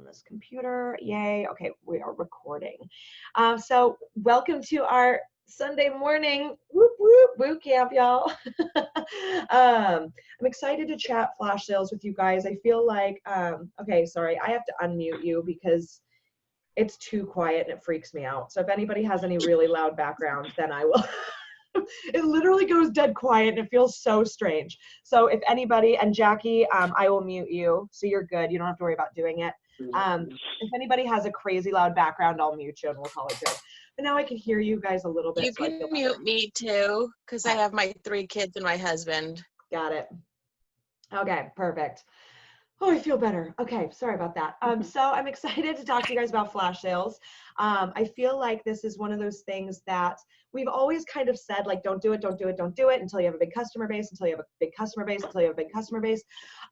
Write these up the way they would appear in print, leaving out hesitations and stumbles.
on this computer. Yay. Okay, we are recording. So welcome to our Sunday morning whoop whoop boot camp, y'all. I'm excited to chat flash sales with you guys. I feel like, okay, sorry, I have to unmute you because it's too quiet and it freaks me out. So if anybody has any really loud background, then I will. It literally goes dead quiet and it feels so strange. So if anybody, and Jackie, I will mute you. So you're good. You don't have to worry about doing it. If anybody has a crazy loud background, I'll mute you and we'll call it good. But now I can hear you guys a little bit. You so can mute me too, because I have my 3 kids and my husband. Got it. Okay, perfect. Oh, I feel better. Okay, sorry about that. So I'm excited to talk to you guys about flash sales. I feel like this is one of those things that we've always kind of said, like, don't do it, don't do it, don't do it until you have a big customer base, until you have a big customer base, until you have a big customer base.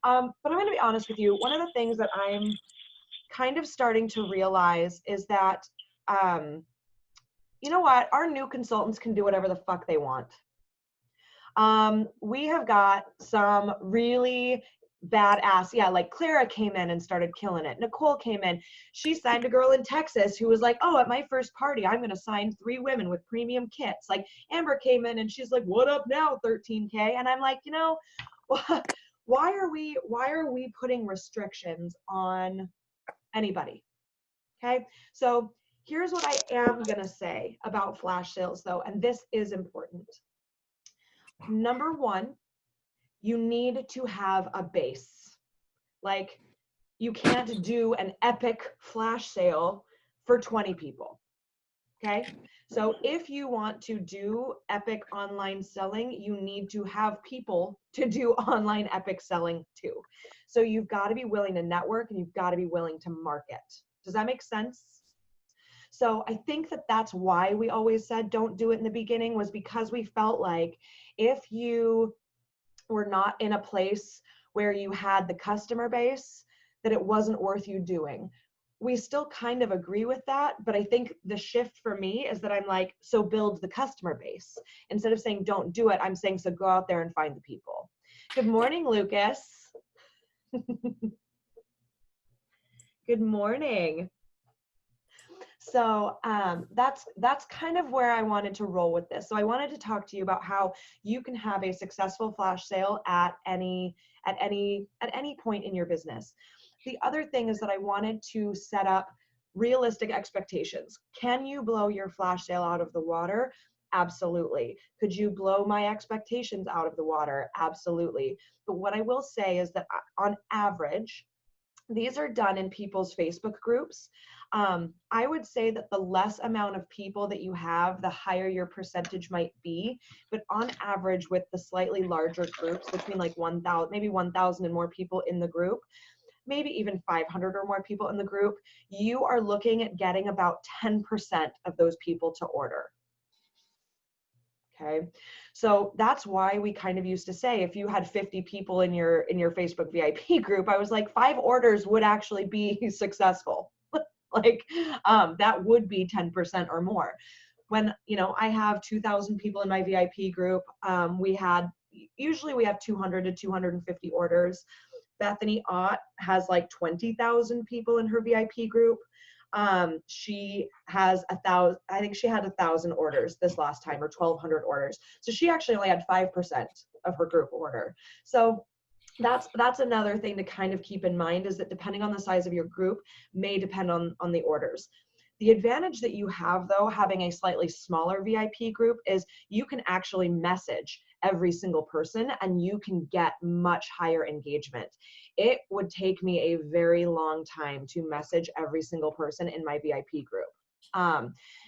But I'm going to be honest with you. One of the things that I'm kind of starting to realize is that, you know what? Our new consultants can do whatever the fuck they want. We have got some really badass, yeah, like Clara came in and started killing it. Nicole came in. She signed a girl in Texas who was like, oh, at my first party, I'm going to sign 3 women with premium kits. Like Amber came in and she's like, what up now, 13K? And I'm like, you know, why are we putting restrictions on anybody? Okay. So here's what I am going to say about flash sales though. And this is important. Number 1, you need to have a base. Like, you can't do an epic flash sale for 20 people. Okay? So if you want to do epic online selling, you need to have people to do online epic selling too. So you've got to be willing to network and you've got to be willing to market. Does that make sense? So I think that that's why we always said don't do it in the beginning, was because we felt like if you were not in a place where you had the customer base, that it wasn't worth you doing. We still kind of agree with that, but I think the shift for me is that I'm like, so build the customer base. Instead of saying don't do it, I'm saying, so go out there and find the people. Good morning, Lucas. Good morning. So that's kind of where I wanted to roll with this. So I wanted to talk to you about how you can have a successful flash sale at any point in your business. The other thing is that I wanted to set up realistic expectations. Can you blow your flash sale out of the water? Absolutely. Could you blow my expectations out of the water? Absolutely. But what I will say is that on average, these are done in people's Facebook groups. I would say that the less amount of people that you have, the higher your percentage might be. But on average, with the slightly larger groups, between like 1,000, maybe 1,000 and more people in the group, maybe even 500 or more people in the group, you are looking at getting about 10% of those people to order. Okay, so that's why we kind of used to say, if you had 50 people in your Facebook VIP group, I was like, 5 orders would actually be successful. Like that would be 10% or more. When, you know, I have 2,000 people in my VIP group, usually we have 200 to 250 orders. Bethany Ott has like 20,000 people in her VIP group. She has 1,000, I think she had 1,000 orders this last time, or 1,200 orders. So she actually only had 5% of her group order. So that's another thing to kind of keep in mind, is that depending on the size of your group may depend on the orders. The advantage that you have though, having a slightly smaller VIP group, is you can actually message every single person and you can get much higher engagement. It would take me a very long time to message every single person in my VIP group.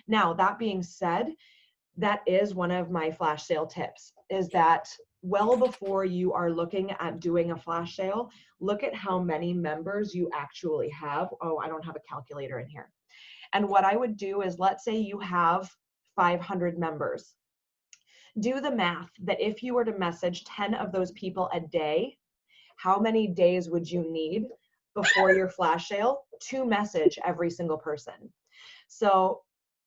Now, that being said, that is one of my flash sale tips, is that well before you are looking at doing a flash sale, look at how many members you actually have. Oh, I don't have a calculator in here. And what I would do is, let's say you have 500 members. Do the math that if you were to message 10 of those people a day, how many days would you need before your flash sale to message every single person? So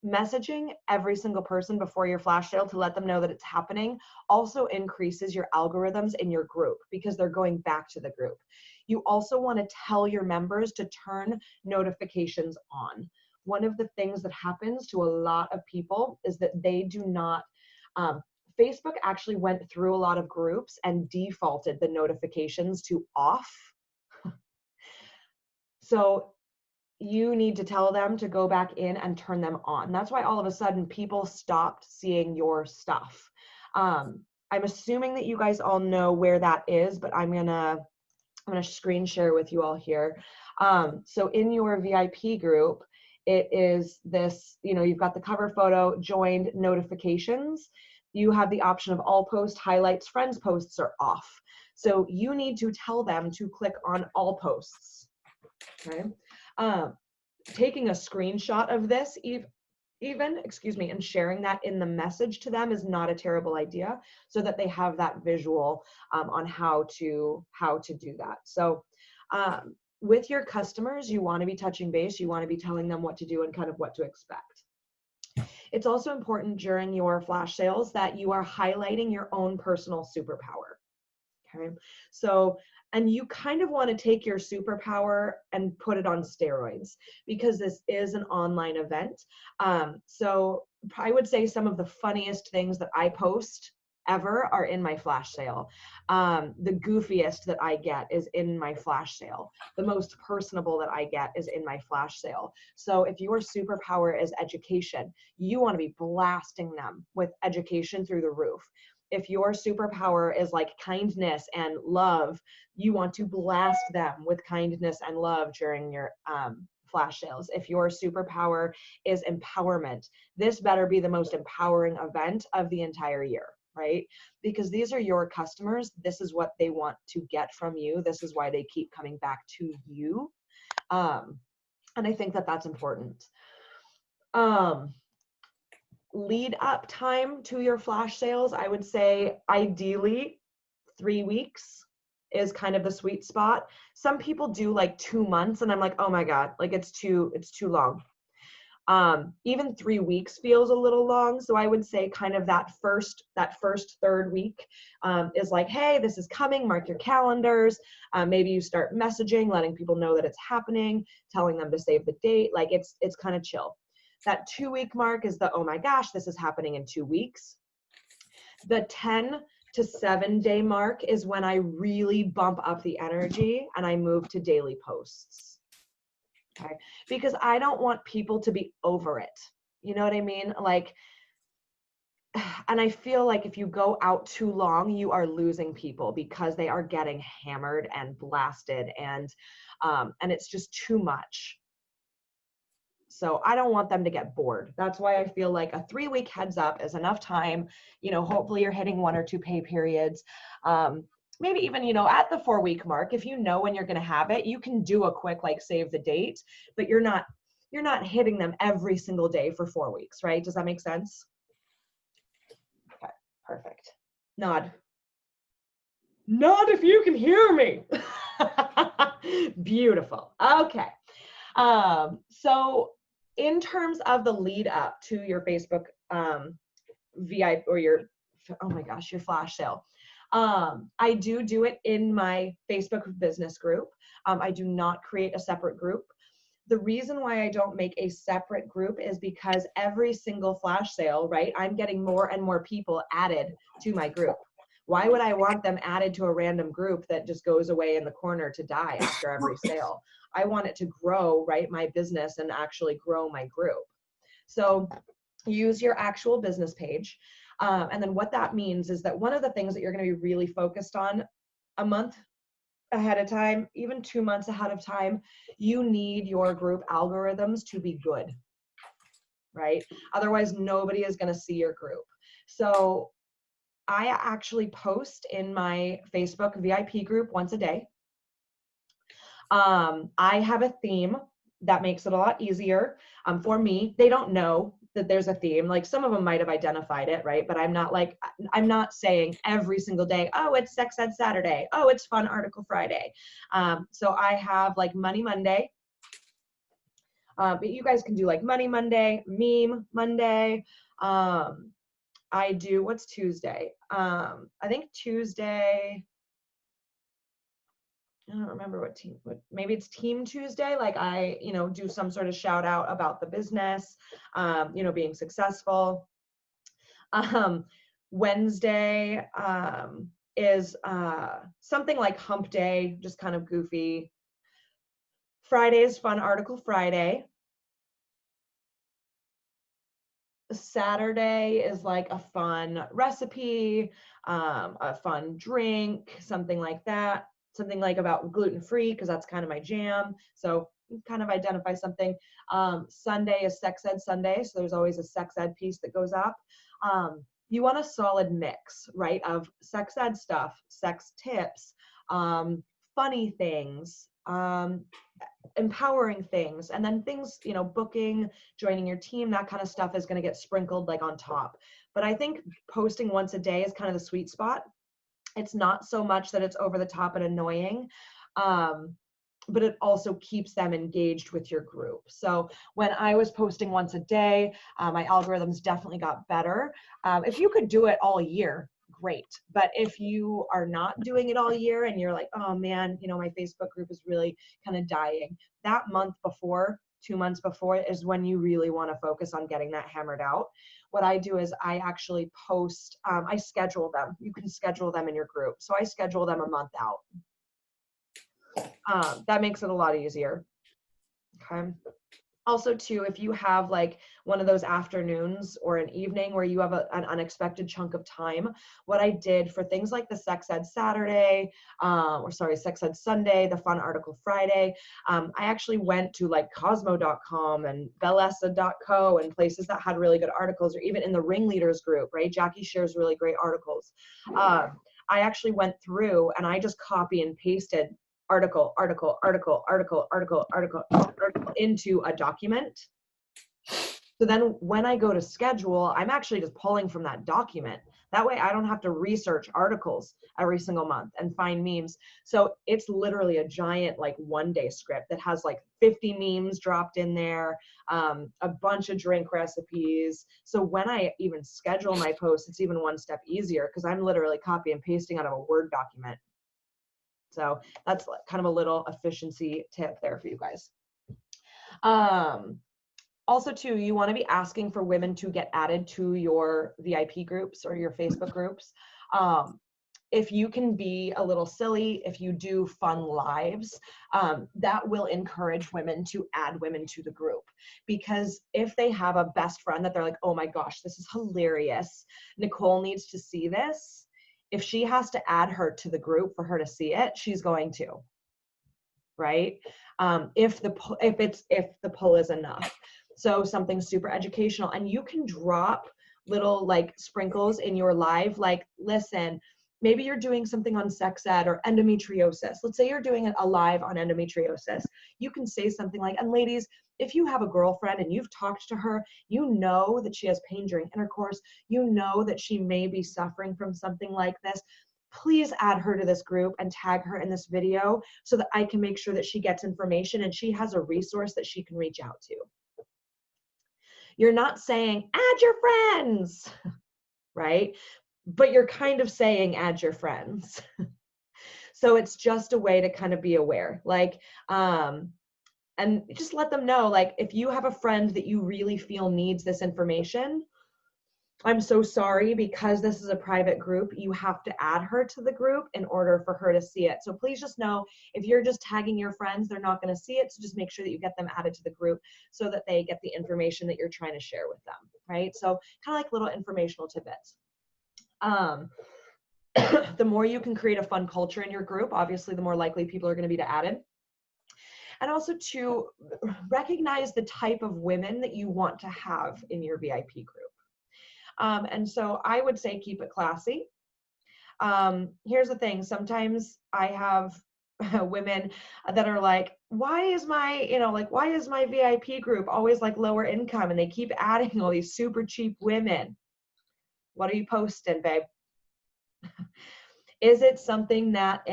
messaging every single person before your flash sale to let them know that it's happening also increases your algorithms in your group, because they're going back to the group. You also want to tell your members to turn notifications on. One of the things that happens to a lot of people is that they do not, Facebook actually went through a lot of groups and defaulted the notifications to off. So you need to tell them to go back in and turn them on. That's why all of a sudden people stopped seeing your stuff. I'm assuming that you guys all know where that is, but I'm gonna screen share with you all here. So in your VIP group, it is this, you've got the cover photo, joined, notifications. You have the option of all post, highlights, friends posts are off. So you need to tell them to click on all posts, okay? Taking a screenshot of this and sharing that in the message to them is not a terrible idea, so that they have that visual on how to do that. So with your customers, you want to be touching base, you want to be telling them what to do and kind of what to expect. It's also important during your flash sales that you are highlighting your own personal superpower. Okay, so, and you kind of want to take your superpower and put it on steroids, because this is an online event. So I would say some of the funniest things that I post ever are in my flash sale. The goofiest that I get is in my flash sale. The most personable that I get is in my flash sale. So if your superpower is education, you want to be blasting them with education through the roof. If your superpower is like kindness and love, you want to blast them with kindness and love during your flash sales. If your superpower is empowerment, this better be the most empowering event of the entire year, right? Because these are your customers. This is what they want to get from you. This is why they keep coming back to you. And I think that that's important. Lead up time to your flash sales, I would say ideally 3 weeks is kind of the sweet spot. Some people do like 2 months and I'm like, oh my God, like it's too long. Even 3 weeks feels a little long. So I would say kind of that first third week is like, hey, this is coming, mark your calendars. Maybe you start messaging, letting people know that it's happening, telling them to save the date. Like it's kind of chill. That 2 week mark is the, oh my gosh, this is happening in 2 weeks. The 10 to 7 day mark is when I really bump up the energy and I move to daily posts. Okay, because I don't want people to be over it. You know what I mean? Like, and I feel like if you go out too long, you are losing people because they are getting hammered and blasted, and it's just too much. So I don't want them to get bored. That's why I feel like a 3 week heads up is enough time. Hopefully you're hitting 1 or 2 pay periods. Maybe even, at the 4 week mark, if you know when you're going to have it, you can do a quick, like, save the date, but you're not hitting them every single day for 4 weeks, right? Does that make sense? Okay, perfect. Nod if you can hear me. Beautiful. Okay. So in terms of the lead up to your Facebook VIP or your flash sale, I do it in my Facebook business group. I do not create a separate group. The reason why I don't make a separate group is because every single flash sale, right, I'm getting more and more people added to my group. Why would I want them added to a random group that just goes away in the corner to die after every sale? I want it to grow, right, my business and actually grow my group. So use your actual business page. And then what that means is that one of the things that you're going to be really focused on a month ahead of time, even 2 months ahead of time, you need your group algorithms to be good, right? Otherwise, nobody is going to see your group. So I actually post in my Facebook VIP group once a day. I have a theme that makes it a lot easier for me. They don't know that there's a theme. Like, some of them might have identified it, right? But I'm not saying every single day, oh, it's Sex Ed Saturday. Oh, it's Fun Article Friday. So I have like Money Monday. But you guys can do like Money Monday, Meme Monday. I do, what's Tuesday? I think Tuesday, I don't remember maybe it's Team Tuesday. Like I, do some sort of shout out about the business, being successful. Um, Wednesday is something like Hump Day, just kind of goofy. Friday is Fun Article Friday. Saturday is like a fun recipe, a fun drink, something like that. Something like about gluten-free, because that's kind of my jam. So kind of identify something. Sunday is Sex Ed Sunday, so there's always a sex ed piece that goes up. You want a solid mix, right, of sex ed stuff, sex tips, funny things, empowering things, and then things, booking, joining your team, that kind of stuff is going to get sprinkled like on top. But I think posting once a day is kind of the sweet spot. It's not so much that it's over the top and annoying, but it also keeps them engaged with your group. So when I was posting once a day, my algorithms definitely got better. If you could do it all year, great. But if you are not doing it all year and you're like, oh man, my Facebook group is really kind of dying, that month before, 2 months before, is when you really want to focus on getting that hammered out. What I do is I actually post, I schedule them. You can schedule them in your group. So I schedule them a month out. That makes it a lot easier. Okay. Also too, if you have like one of those afternoons or an evening where you have an unexpected chunk of time, what I did for things like the Sex Ed Saturday, Sex Ed Sunday, the Fun Article Friday, I actually went to like Cosmo.com and Bellessa.co and places that had really good articles, or even in the Ringleaders group, right? Jackie shares really great articles. I actually went through and I just copy and pasted article into a document. So then when I go to schedule, I'm actually just pulling from that document. That way I don't have to research articles every single month and find memes. So it's literally a giant like 1-day script that has like 50 memes dropped in there, a bunch of drink recipes. So when I even schedule my posts, it's even one step easier because I'm literally copy and pasting out of a Word document. So that's kind of a little efficiency tip there for you guys. Also too, you want to be asking for women to get added to your VIP groups or your Facebook groups. If you can be a little silly, if you do fun lives, that will encourage women to add women to the group. Because if they have a best friend that they're like, oh my gosh, this is hilarious, Nicole needs to see this. If she has to add her to the group for her to see it, she's going to, right? If the pull is enough. So something super educational, and you can drop little like sprinkles in your live, like, listen, maybe you're doing something on sex ed or endometriosis. Let's say you're doing a live on endometriosis. You can say something like, and ladies, if you have a girlfriend and you've talked to her, you know that she has pain during intercourse, you know that she may be suffering from something like this, please add her to this group and tag her in this video so that I can make sure that she gets information and she has a resource that she can reach out to. You're not saying, add your friends, right? But you're kind of saying, add your friends. So it's just a way to kind of be aware. Like, and just let them know, like, if you have a friend that you really feel needs this information, I'm so sorry, because this is a private group, you have to add her to the group in order for her to see it. So please just know, if you're just tagging your friends, they're not going to see it. So just make sure that you get them added to the group so that they get the information that you're trying to share with them, right? So kind of like little informational tidbits. The more you can create a fun culture in your group, obviously, the more likely people are going to be to added. And also to recognize the type of women that you want to have in your VIP group. And so I would say keep it classy. Here's the thing. Sometimes I have women that are like, why is my VIP group always like lower income? And they keep adding all these super cheap women. What are you posting, babe? Is it something that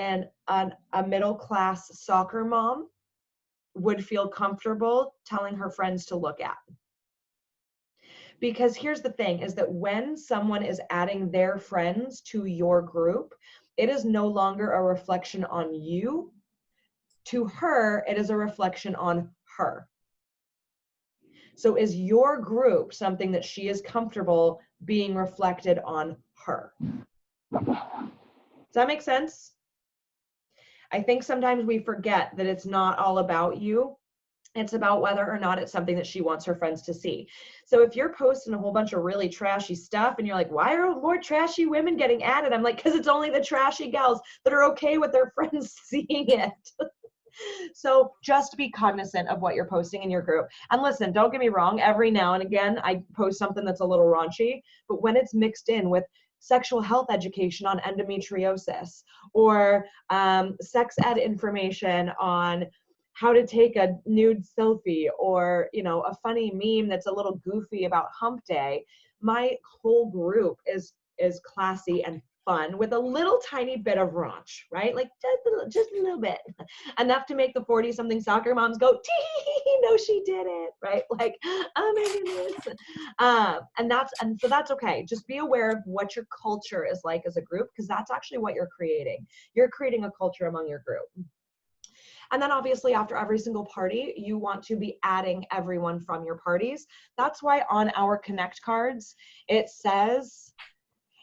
a middle-class soccer mom would feel comfortable telling her friends to look at? Because here's the thing, is that when someone is adding their friends to your group, it is no longer a reflection on you. To her, it is a reflection on her. So is your group something that she is comfortable being reflected on her? Does that make sense? I think sometimes we forget that it's not all about you. It's about whether or not it's something that she wants her friends to see. So if you're posting a whole bunch of really trashy stuff and you're like, why are more trashy women getting added? I'm like, because it's only the trashy gals that are okay with their friends seeing it. So just be cognizant of what you're posting in your group. And listen, don't get me wrong, every now and again, I post something that's a little raunchy, but when it's mixed in with sexual health education on endometriosis or sex ed information on how to take a nude selfie or, you know, a funny meme that's a little goofy about hump day, my whole group is classy and fun with a little tiny bit of raunch, right? Like just a little bit, enough to make the 40-something soccer moms go, tee, no, she did it, right? Like, oh my goodness. And so that's okay. Just be aware of what your culture is like as a group, because that's actually what you're creating. You're creating a culture among your group. And then obviously after every single party, you want to be adding everyone from your parties. That's why on our Connect cards, it says,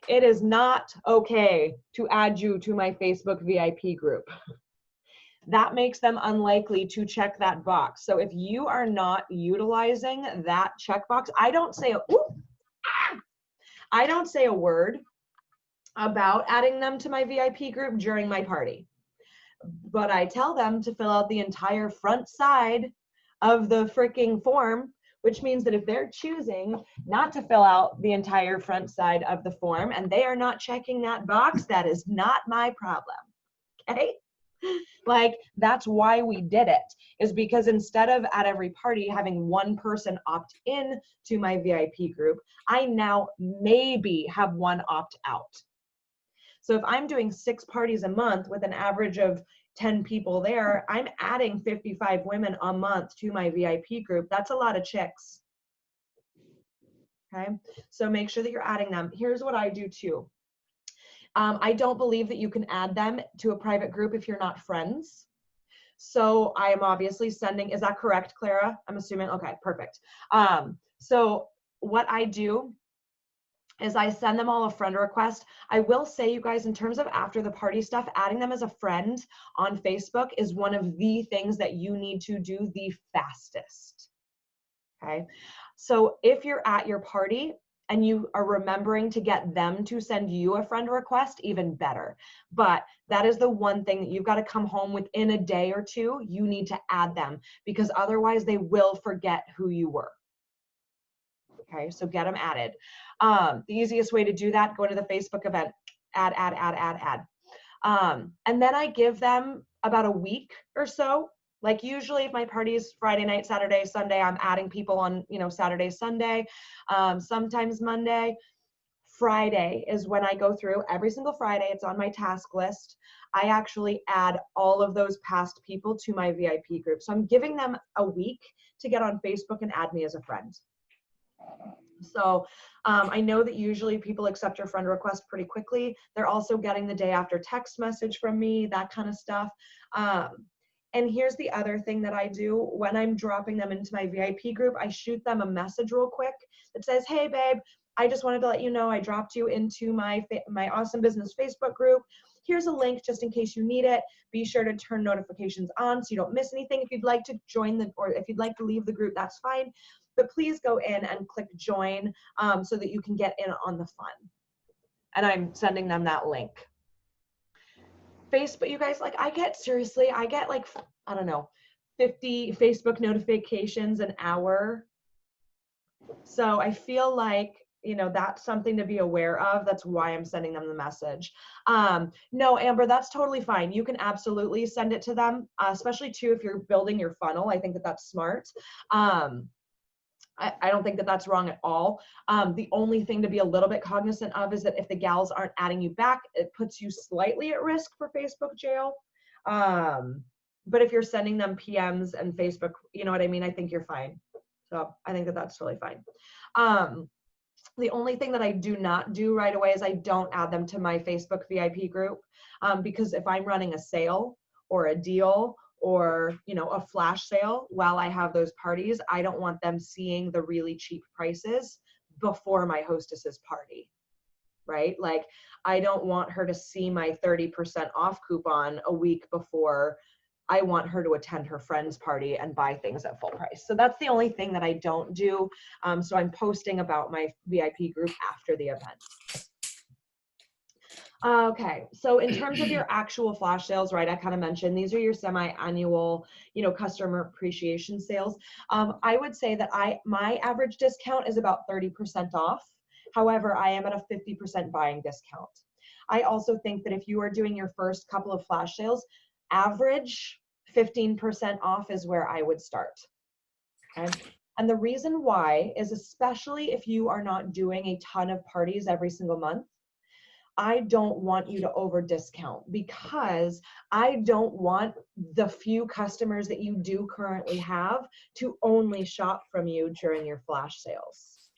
it is not okay to add you to my Facebook VIP group. That makes them unlikely to check that box. So if you are not utilizing that checkbox, I don't say a word about adding them to my VIP group during my party. But I tell them to fill out the entire front side of the freaking form, which means that if they're choosing not to fill out the entire front side of the form and they are not checking that box, that is not my problem. Okay? Like, that's why we did it, is because instead of at every party having one person opt in to my VIP group, I now maybe have one opt out. So if I'm doing 6 parties a month with an average of 10 people there, I'm adding 55 women a month to my VIP group. That's a lot of chicks. Okay, so make sure that you're adding them. Here's what I do too. I don't believe that you can add them to a private group if you're not friends. So I am obviously sending, is that correct, Clara? I'm assuming, okay, perfect. So what I do is I send them all a friend request. I will say, you guys, in terms of after the party stuff, adding them as a friend on Facebook is one of the things that you need to do the fastest. Okay. So if you're at your party and you are remembering to get them to send you a friend request, even better. But that is the one thing that you've got to come home within a day or two. You need to add them, because otherwise they will forget who you were. Okay, so get them added. The easiest way to do that, go into the Facebook event, add. And then I give them about a week or so. Like usually if my party is Friday night, Saturday, Sunday, I'm adding people on, you know, Saturday, Sunday, sometimes Monday. Friday is when I go through every single Friday. It's on my task list. I actually add all of those past people to my VIP group. So I'm giving them a week to get on Facebook and add me as a friend. So I know that usually people accept your friend request pretty quickly. They're also getting the day after text message from me, that kind of stuff. And here's the other thing that I do when I'm dropping them into my VIP group. I shoot them a message real quick that says, hey babe, I just wanted to let you know I dropped you into my Awesome Business Facebook group. Here's a link just in case you need it. Be sure to turn notifications on so you don't miss anything. If you'd like to join or if you'd like to leave the group, that's fine. But please go in and click join so that you can get in on the fun. And I'm sending them that link. Facebook, you guys, like I get like, I don't know, 50 Facebook notifications an hour. So I feel like, you know, that's something to be aware of. That's why I'm sending them the message. No, Amber, that's totally fine. You can absolutely send it to them, especially too if you're building your funnel. I think that that's smart. I don't think that that's wrong at all. The only thing to be a little bit cognizant of is that if the gals aren't adding you back, it puts you slightly at risk for Facebook jail. But if you're sending them PMs and Facebook, you know what I mean? I think you're fine. So I think that that's totally fine. The only thing that I do not do right away is I don't add them to my Facebook VIP group because if I'm running a sale or a deal or, you know, a flash sale while I have those parties, I don't want them seeing the really cheap prices before my hostess's party, right? Like, I don't want her to see my 30% off coupon a week before. I want her to attend her friend's party and buy things at full price. So that's the only thing that I don't do. So I'm posting about my VIP group after the event. Okay, so in terms of your actual flash sales, right, I kind of mentioned these are your semi-annual, you know, customer appreciation sales. I would say that my average discount is about 30% off. However, I am at a 50% buying discount. I also think that if you are doing your first couple of flash sales, average 15% off is where I would start. Okay. And the reason why is, especially if you are not doing a ton of parties every single month, I don't want you to over discount, because I don't want the few customers that you do currently have to only shop from you during your flash sales,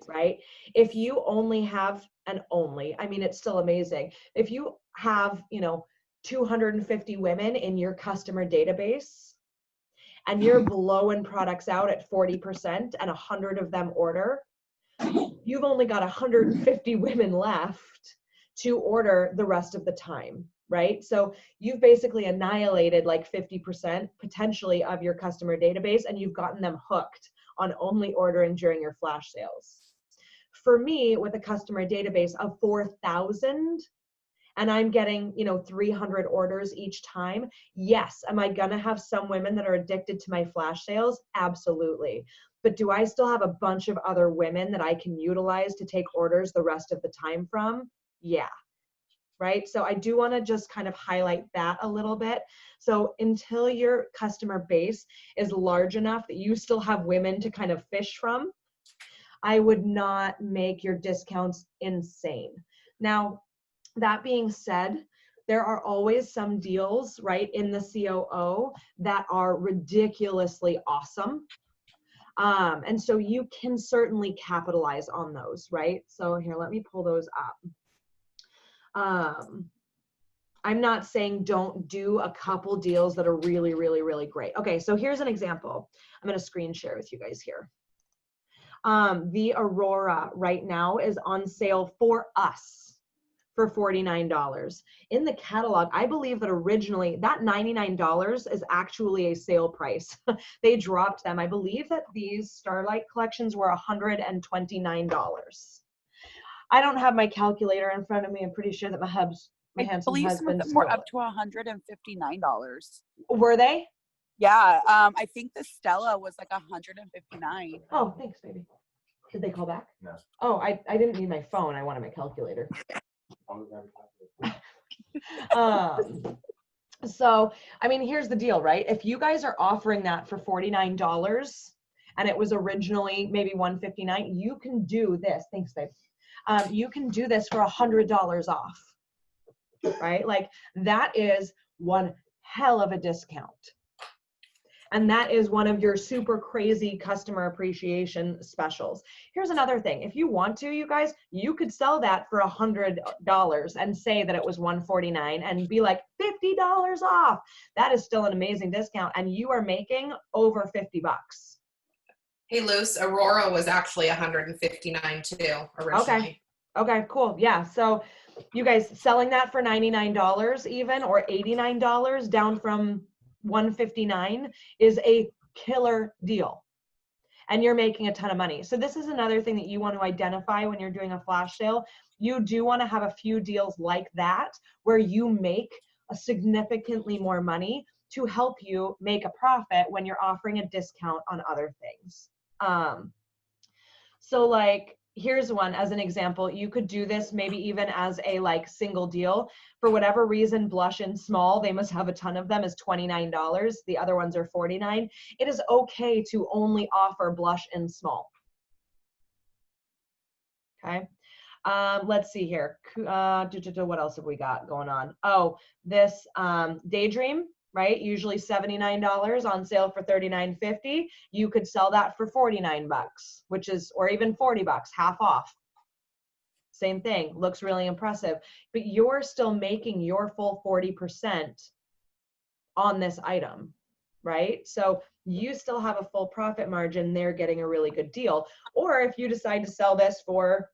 right? If you only have, and only, I mean, it's still amazing. If you have, you know, 250 women in your customer database and you're blowing products out at 40% and 100 of them order, you've only got 150 women left to order the rest of the time, right? So you've basically annihilated like 50% potentially of your customer database, and you've gotten them hooked on only ordering during your flash sales. For me, with a customer database of 4,000, and I'm getting, you know, 300 orders each time, yes, am I gonna have some women that are addicted to my flash sales? Absolutely. But do I still have a bunch of other women that I can utilize to take orders the rest of the time from? Yeah, right? So I do want to just kind of highlight that a little bit. So until your customer base is large enough that you still have women to kind of fish from, I would not make your discounts insane. Now, that being said, there are always some deals, right, in the COO that are ridiculously awesome. And so you can certainly capitalize on those, right? So here, let me pull those up. I'm not saying don't do a couple deals that are really, really, really great. Okay, so here's an example. I'm gonna screen share with you guys here. The Aurora right now is on sale for us for $49. In the catalog, I believe that originally that $99 is actually a sale price. They dropped them. I believe that these Starlight collections were $129. I don't have my calculator in front of me. I'm pretty sure that my handsome husband some were up to $159. Were they? Yeah, I think the Stella was like $159. Oh, thanks, baby. Did they call back? No. Oh, I didn't need my phone. I wanted my calculator. So, I mean, here's the deal, right? If you guys are offering that for $49 and it was originally maybe $159, you can do this. Thanks, babe. You can do this for $100 off, right? Like, that is one hell of a discount. And that is one of your super crazy customer appreciation specials. Here's another thing. If you want to, you guys, you could sell that for $100 and say that it was $149 and be like $50 off. That is still an amazing discount. And you are making over 50 bucks. Hey, Luce, Aurora was actually $159 too originally. Okay, cool. Yeah. So you guys selling that for $99 even, or $89 down from $159 is a killer deal, and you're making a ton of money. So this is another thing that you want to identify when you're doing a flash sale. You do want to have a few deals like that where you make a significantly more money to help you make a profit when you're offering a discount on other things. So like, here's one as an example. You could do this maybe even as a like single deal. For whatever reason, blush in small, they must have a ton of them, is $29. The other ones are $49. It is okay to only offer blush in small. Okay. Let's see here. What else have we got going on? Oh, this Daydream, right? Usually $79 on sale for $39.50. You could sell that for 49 bucks, which is, or even 40 bucks, half off. Same thing, looks really impressive, but you're still making your full 40% on this item, right? So you still have a full profit margin. They're getting a really good deal. Or if you decide to sell this for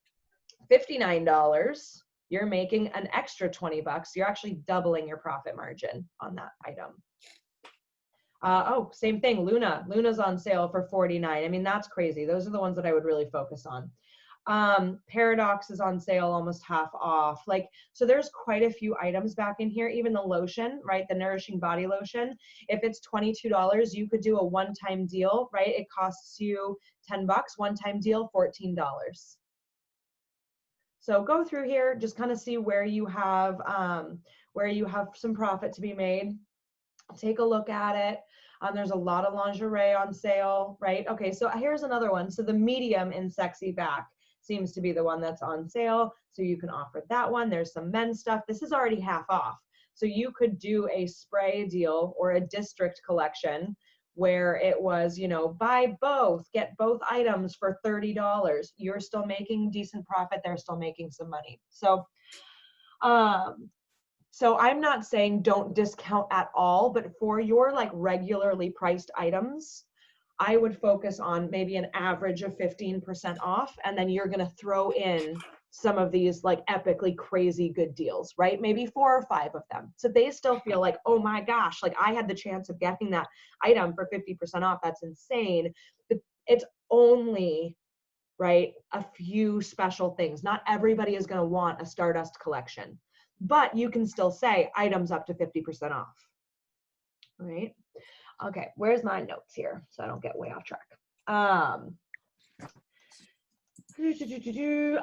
$59, you're making an extra 20 bucks. You're actually doubling your profit margin on that item. Oh, same thing. Luna's on sale for $49. I mean, that's crazy. Those are the ones that I would really focus on. Paradox is on sale almost half off. Like, so there's quite a few items back in here. Even the lotion, right? The Nourishing Body Lotion. If it's $22, you could do a one-time deal, right? It costs you 10 bucks, one-time deal, $14. So go through here, just kind of see where you have some profit to be made. Take a look at it. There's a lot of lingerie on sale, right? Okay, so here's another one. So the medium in Sexy Back seems to be the one that's on sale. So you can offer that one. There's some men's stuff. This is already half off. So you could do a spray deal or a district collection where it was, you know, buy both, get both items for $30. You're still making decent profit. They're still making some money. So I'm not saying don't discount at all, but for your like regularly priced items, I would focus on maybe an average of 15% off, and then you're going to throw in some of these like epically crazy good deals, right? Maybe 4 or 5 of them. So they still feel like, oh my gosh, like I had the chance of getting that item for 50% off. That's insane. But it's only, right, a few special things. Not everybody is going to want a Stardust collection, but you can still say items up to 50% off, right? Okay, where's my notes here so I don't get way off track?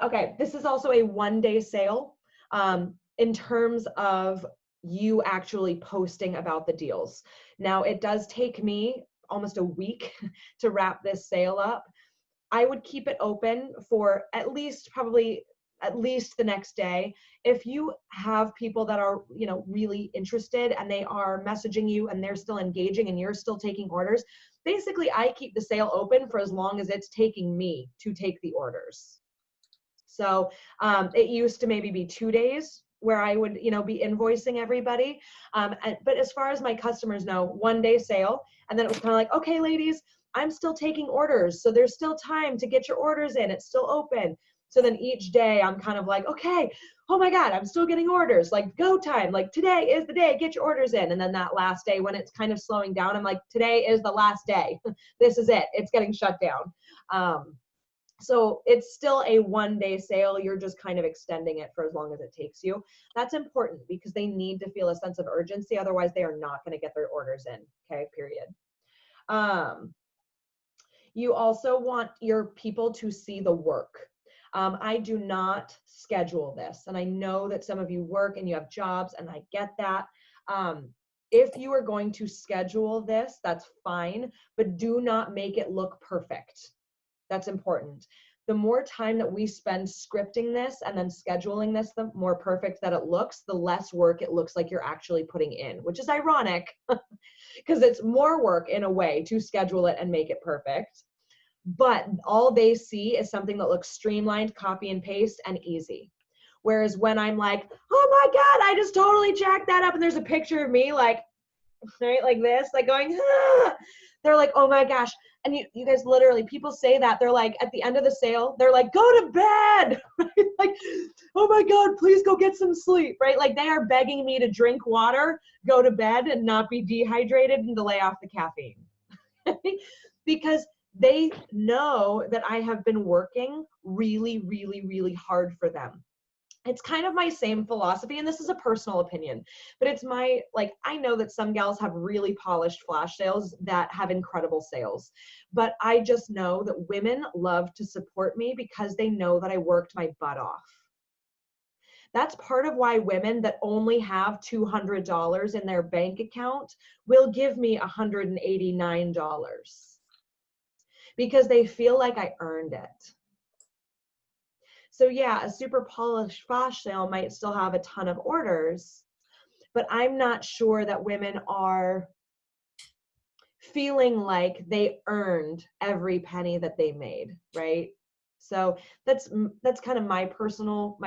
Okay, this is also a one-day sale in terms of you actually posting about the deals. Now, it does take me almost a week to wrap this sale up. I would keep it open for at least the next day. If you have people that are, you know, really interested and they are messaging you and they're still engaging and you're still taking orders, basically I keep the sale open for as long as it's taking me to take the orders. So it used to maybe be 2 days where I would, you know, be invoicing everybody. But as far as my customers know, 1 day sale. And then it was kind of like, okay, ladies, I'm still taking orders. So there's still time to get your orders in. It's still open. So then each day I'm kind of like, okay, oh my God, I'm still getting orders, like go time, like today is the day, get your orders in. And then that last day when it's kind of slowing down, I'm like, today is the last day. This is it. It's getting shut down. So it's still a 1 day sale. You're just kind of extending it for as long as it takes you. That's important because they need to feel a sense of urgency. Otherwise they are not going to get their orders in. Okay, period. You also want your people to see the work. I do not schedule this. And I know that some of you work and you have jobs, and I get that. If you are going to schedule this, that's fine, but do not make it look perfect. That's important. The more time that we spend scripting this and then scheduling this, the more perfect that it looks, the less work it looks like you're actually putting in, which is ironic because it's more work in a way to schedule it and make it perfect. But all they see is something that looks streamlined, copy and paste, and easy. Whereas when I'm like, oh my God, I just totally jacked that up, and there's a picture of me like, right, like this, like going, ah, they're like, oh my gosh. And you guys literally, people say that, they're like, at the end of the sale, they're like, go to bed, right? Like, oh my God, please go get some sleep, right? Like they are begging me to drink water, go to bed, and not be dehydrated and to lay off the caffeine. Because they know that I have been working really, really, really hard for them. It's kind of my same philosophy, and this is a personal opinion, but it's my, like, I know that some gals have really polished flash sales that have incredible sales, but I just know that women love to support me because they know that I worked my butt off. That's part of why women that only have $200 in their bank account will give me $189. Because they feel like I earned it. So yeah, a super polished flash sale might still have a ton of orders, but I'm not sure that women are feeling like they earned every penny that they made, right? So that's kind of my personal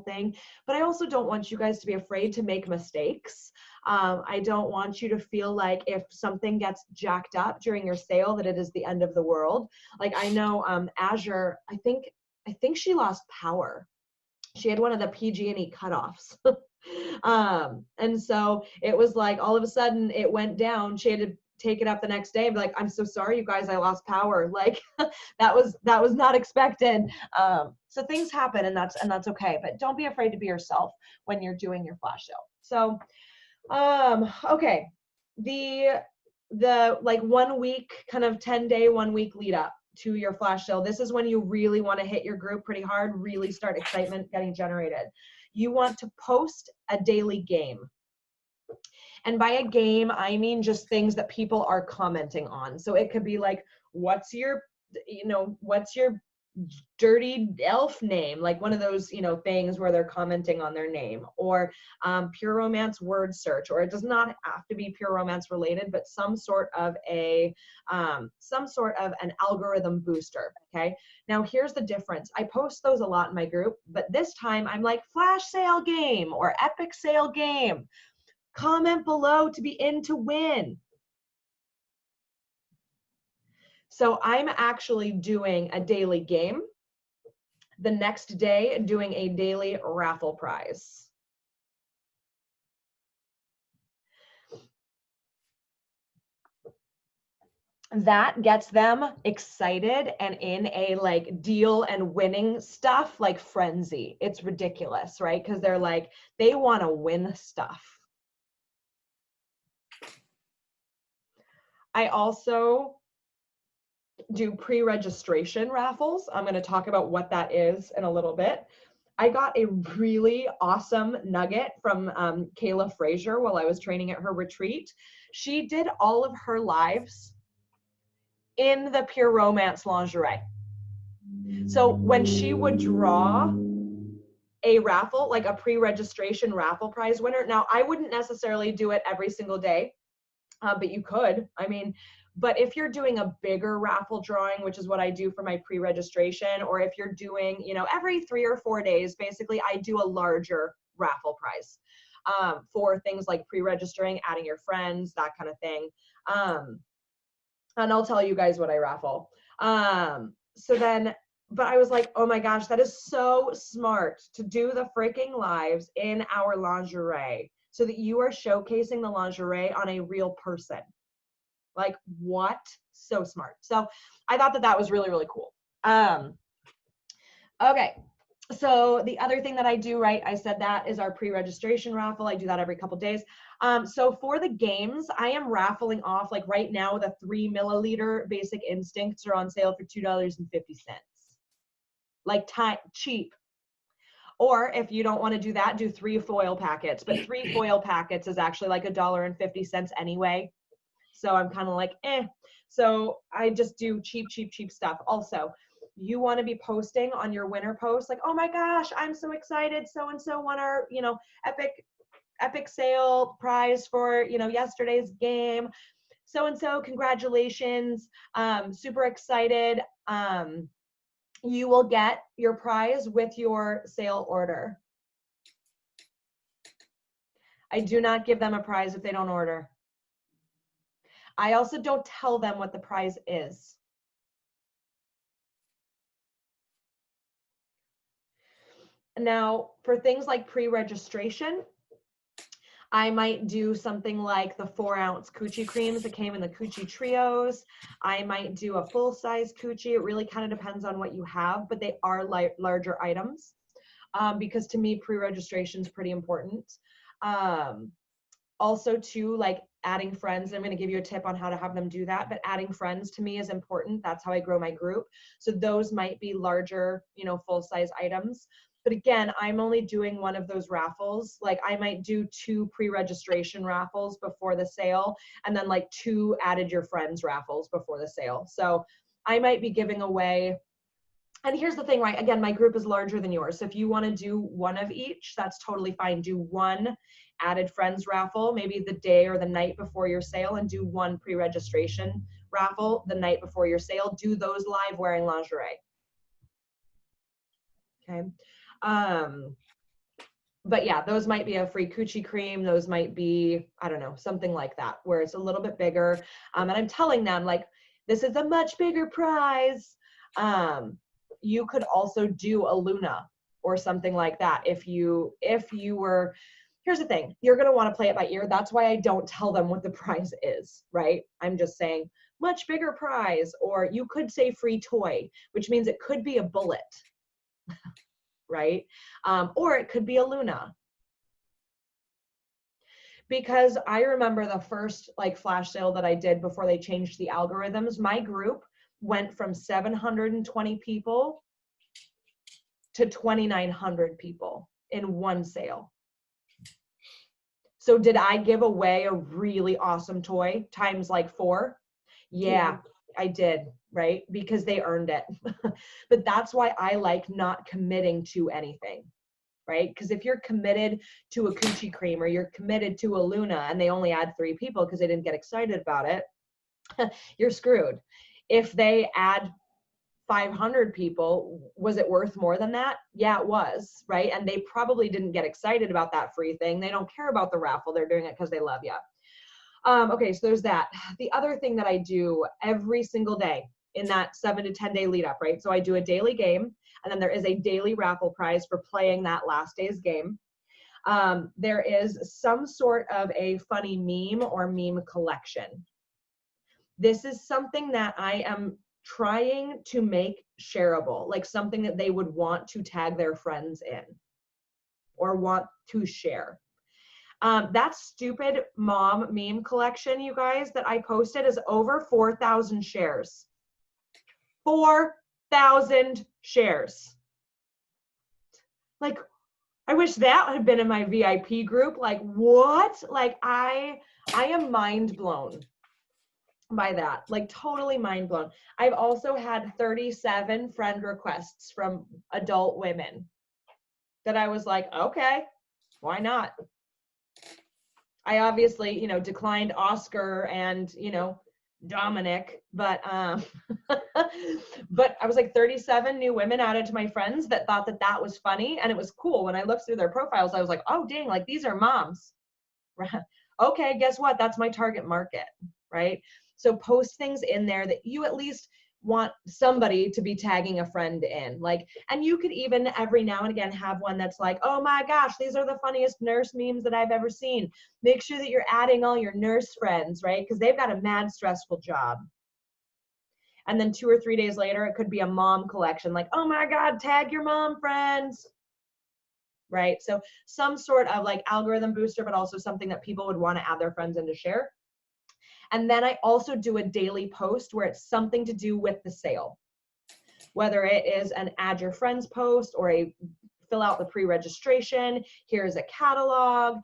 thing. But I also don't want you guys to be afraid to make mistakes. I don't want you to feel like if something gets jacked up during your sale that it is the end of the world. Like I know Azure, I think she lost power. She had one of the PG&E cutoffs. And so it was like all of a sudden it went down. She had to take it up the next day, be like, I'm so sorry, you guys, I lost power. Like that was not expected. So things happen, and that's okay. But don't be afraid to be yourself when you're doing your flash sale. So okay, the like 1 week, kind of 10-day, 1 week lead up to your flash sale. This is when you really want to hit your group pretty hard, really start excitement getting generated. You want to post a daily game. And by a game, I mean just things that people are commenting on. So it could be like, what's your dirty elf name? Like one of those, things where they're commenting on their name, or pure romance word search, or it does not have to be pure romance related, but some sort of an algorithm booster. Okay. Now here's the difference. I post those a lot in my group, but this time I'm like flash sale game or epic sale game. Comment below to be in to win. So I'm actually doing a daily game. The next day, doing a daily raffle prize. That gets them excited and in a like deal and winning stuff like frenzy. It's ridiculous, right? Because they're like, they want to win stuff. I also do pre-registration raffles. I'm going to talk about what that is in a little bit. I got a really awesome nugget from Kayla Frazier while I was training at her retreat. She did all of her lives in the Pure Romance lingerie. So when she would draw a raffle, like a pre-registration raffle prize winner, now I wouldn't necessarily do it every single day, but you could. I mean, but if you're doing a bigger raffle drawing, which is what I do for my pre-registration, or if you're doing, every 3 or 4 days, basically, I do a larger raffle prize for things like pre-registering, adding your friends, that kind of thing. And I'll tell you guys what I raffle. But I was like, oh my gosh, that is so smart to do the freaking lives in our lingerie so that you are showcasing the lingerie on a real person. Like what? So smart. So I thought that was really, really cool. Okay. So the other thing that I do, right, I said that is our pre-registration raffle. I do that every couple days. So for the games, I am raffling off, like right now, the 3 milliliter Basic Instincts are on sale for $2.50. Like cheap. Or if you don't want to do that, do 3 foil packets. But 3 foil packets is actually like $1.50 anyway. So I'm kind of like, eh. So I just do cheap stuff. Also, you want to be posting on your winner post like, oh my gosh, I'm so excited. So-and-so won our, epic sale prize for, yesterday's game. So-and-so, congratulations. Super excited. You will get your prize with your sale order. I do not give them a prize if they don't order. I also don't tell them what the prize is. Now, for things like pre-registration, I might do something like the 4-ounce coochie creams that came in the coochie trios. I might do a full-size coochie. It really kind of depends on what you have, but they are larger items because to me, pre-registration is pretty important. Also, too, like adding friends. I'm going to give you a tip on how to have them do that, but adding friends to me is important. That's how I grow my group. So those might be larger, full-size items. But again, I'm only doing one of those raffles. Like I might do 2 pre-registration raffles before the sale, and then like 2 added your friends raffles before the sale. So I might be giving away, and here's the thing, right? Again, my group is larger than yours. So if you want to do one of each, that's totally fine. Do 1 added friends raffle, maybe the day or the night before your sale, and do 1 pre-registration raffle the night before your sale. Do those live wearing lingerie. Okay. But yeah, those might be a free coochie cream. Those might be, I don't know, something like that, where it's a little bit bigger. And I'm telling them, like, this is a much bigger prize. You could also do a Luna or something like that. If you were, here's the thing, you're going to want to play it by ear. That's why I don't tell them what the prize is, right? I'm just saying much bigger prize, or you could say free toy, which means it could be a bullet. Right? Or it could be a Luna. Because I remember the first like flash sale that I did before they changed the algorithms, my group went from 720 people to 2,900 people in one sale. So did I give away a really awesome toy times like 4? Yeah, I did, right? Because they earned it. But that's why I like not committing to anything, right? Because if you're committed to a coochie cream or you're committed to a Luna and they only add 3 people because they didn't get excited about it, you're screwed. If they add 500 people, was it worth more than that? Yeah, it was, right? And they probably didn't get excited about that free thing. They don't care about the raffle. They're doing it because they love you. Okay, so there's that. The other thing that I do every single day in that 7 to 10 day lead up, right? So I do a daily game, and then there is a daily raffle prize for playing that last day's game. There is some sort of a funny meme or meme collection. This is something that I am trying to make shareable, like something that they would want to tag their friends in or want to share. That stupid mom meme collection, you guys, that I posted is over 4,000 shares. 4,000 shares. Like, I wish that had been in my VIP group. Like, what? Like, I am mind blown by that. Like, totally mind blown. I've also had 37 friend requests from adult women that I was like, okay, why not? I obviously, declined Oscar and, Dominic, but but I was like 37 new women added to my friends that thought that that was funny. And it was cool. When I looked through their profiles, I was like, oh, dang, like these are moms. Okay, guess what? That's my target market, right? So post things in there that you at least want somebody to be tagging a friend in, like, and you could even every now and again have one that's like, oh my gosh, these are the funniest nurse memes that I've ever seen. Make sure that you're adding all your nurse friends, right? Because they've got a mad stressful job. And then 2 or 3 days later, it could be a mom collection, like, oh my God, tag your mom friends, right? So some sort of like algorithm booster, but also something that people would want to add their friends in to share. And then I also do a daily post where it's something to do with the sale, whether it is an add your friends post or a fill out the pre-registration. Here's a catalog.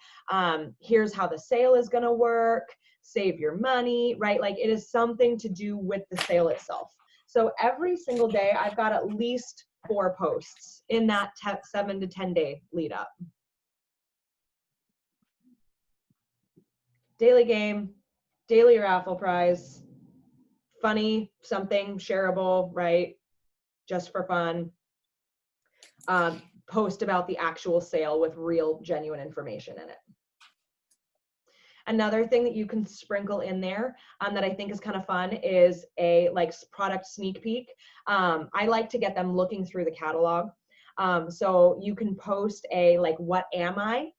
Here's how the sale is going to work. Save your money, right? Like it is something to do with the sale itself. So every single day I've got at least 4 posts in that 7 to 10 day lead up. Daily game, daily raffle prize, funny, something shareable, right? Just for fun. Post about the actual sale with real, genuine information in it. Another thing that you can sprinkle in there that I think is kind of fun is a like product sneak peek. I like to get them looking through the catalog. So you can post a like, what am I?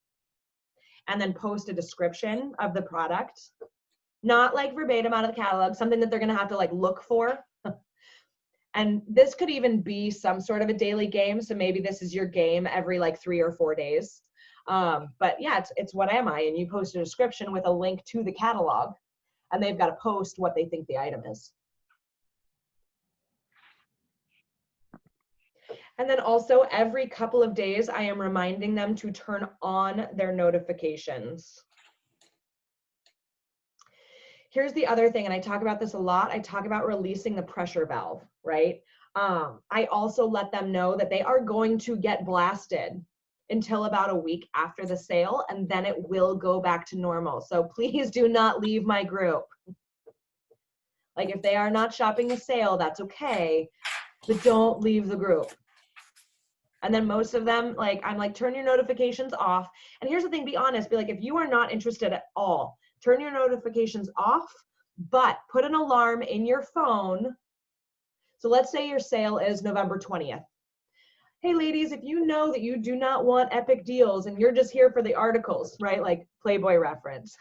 And then post a description of the product. Not like verbatim out of the catalog, something that they're going to have to like look for. And this could even be some sort of a daily game. So maybe this is your game every like 3 or 4 days. But yeah, it's what am I? And you post a description with a link to the catalog and they've got to post what they think the item is. And then also every couple of days, I am reminding them to turn on their notifications. Here's the other thing, and I talk about this a lot. I talk about releasing the pressure valve, right? I also let them know that they are going to get blasted until about a week after the sale, and then it will go back to normal. So please do not leave my group. Like if they are not shopping the sale, that's okay, but don't leave the group. And then most of them, like, I'm like, turn your notifications off. And here's the thing, be honest, be like, if you are not interested at all, turn your notifications off, but put an alarm in your phone. So let's say your sale is November 20th. Hey ladies, if you know that you do not want epic deals and you're just here for the articles, right? Like Playboy reference.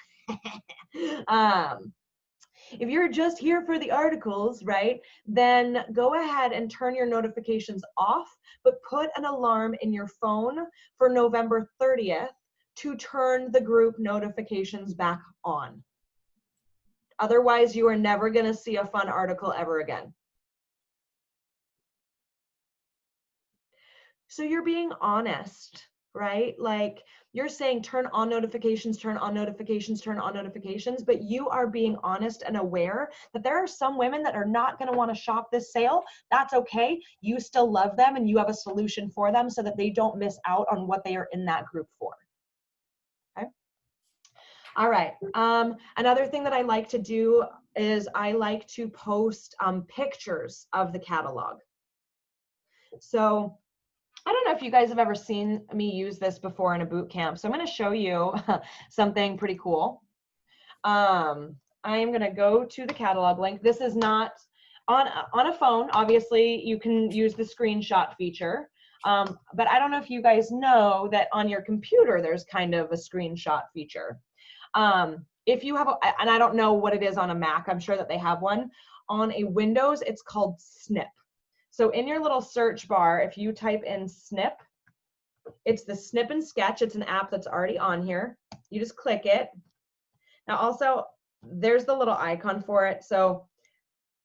If you're just here for the articles, right, then go ahead and turn your notifications off, but put an alarm in your phone for November 30th to turn the group notifications back on. Otherwise, you are never going to see a fun article ever again. So you're being honest, right? Like you're saying turn on notifications, turn on notifications, turn on notifications, but you are being honest and aware that there are some women that are not going to want to shop this sale. That's okay. You still love them and you have a solution for them so that they don't miss out on what they are in that group for. Okay. All right. Another thing that I like to do is I like to post pictures of the catalog. So I don't know if you guys have ever seen me use this before in a boot camp. So I'm going to show you something pretty cool. I am going to go to the catalog link. This is not on a phone. Obviously, you can use the screenshot feature. But I don't know if you guys know that on your computer, there's kind of a screenshot feature. If you have, and I don't know what it is on a Mac, I'm sure that they have one. On a Windows, it's called Snip. So in your little search bar, if you type in Snip, it's the Snip and Sketch. It's an app that's already on here. You just click it. Now also, there's the little icon for it. So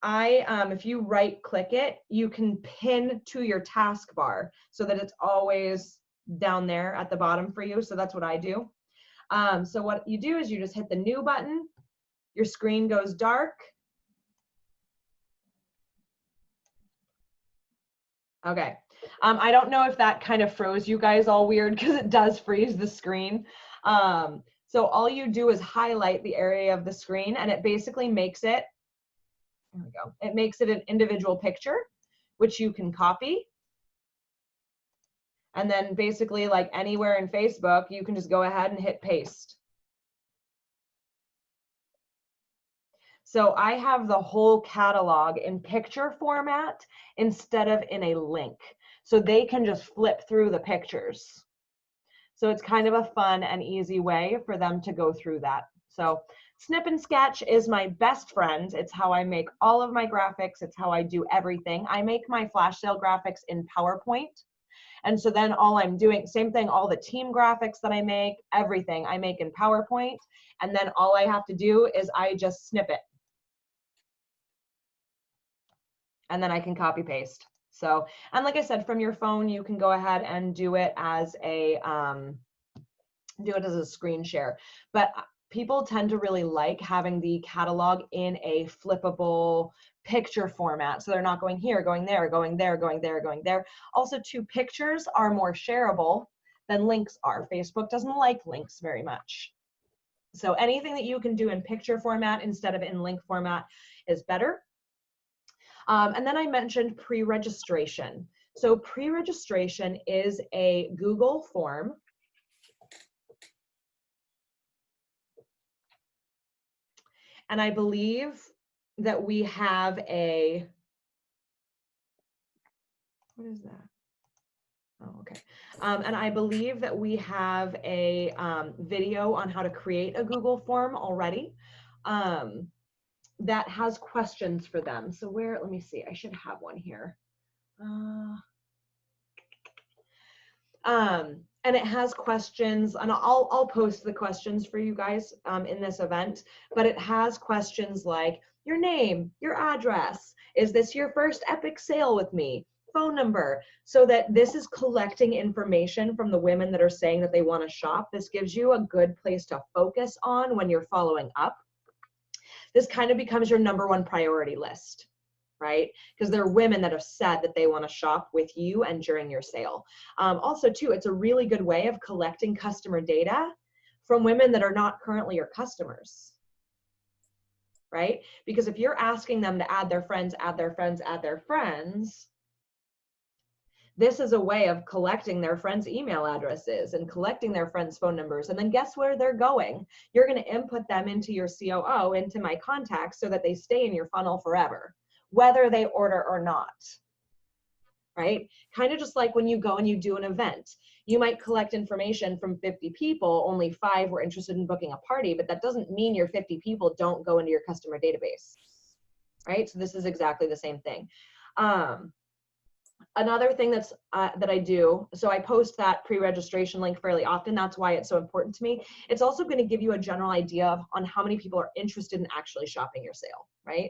if you right click it, you can pin to your taskbar so that it's always down there at the bottom for you. So that's what I do. So what you do is you just hit the new button. Your screen goes dark. Okay. I don't know if that kind of froze you guys all weird because it does freeze the screen. So all you do is highlight the area of the screen and it basically makes it, there we go. It makes it an individual picture, which you can copy. And then basically like anywhere in Facebook, you can just go ahead and hit paste. So I have the whole catalog in picture format instead of in a link. So they can just flip through the pictures. So it's kind of a fun and easy way for them to go through that. So Snip and Sketch is my best friend. It's how I make all of my graphics. It's how I do everything. I make my flash sale graphics in PowerPoint. And so then all I'm doing, same thing, all the team graphics that I make, everything I make in PowerPoint. And then all I have to do is I just snip it. And then I can copy paste. So, and like I said, from your phone, you can go ahead and do it as a screen share. But people tend to really like having the catalog in a flippable picture format. So they're not going here, going there, going there, going there, going there. Also, too, pictures are more shareable than links are. Facebook doesn't like links very much. So anything that you can do in picture format instead of in link format is better. And then I mentioned pre-registration. So pre-registration is a Google form. And I believe that we have a, what is that? Oh, okay. And I believe that we have a video on how to create a Google form already. That has questions for them. So let me see, I should have one here. And it has questions, and I'll post the questions for you guys in this event, but it has questions like your name, your address, is this your first epic sale with me, phone number, so that this is collecting information from the women that are saying that they want to shop. This gives you a good place to focus on when you're following up. This kind of becomes your #1 priority list, right? Because there are women that have said that they want to shop with you and during your sale. Also, too, it's a really good way of collecting customer data from women that are not currently your customers, right? Because if you're asking them to add their friends, add their friends, add their friends, this is a way of collecting their friends' email addresses and collecting their friends' phone numbers. And then guess where they're going? You're going to input them into your COO, into my contacts, so that they stay in your funnel forever, whether they order or not. Right? Kind of just like when you go and you do an event. You might collect information from 50 people, only 5 were interested in booking a party, but that doesn't mean your 50 people don't go into your customer database. Right? So this is exactly the same thing. Another thing that's that I do, so I post that pre-registration link fairly often. That's why it's so important to me. It's also going to give you a general idea on how many people are interested in actually shopping your sale, right?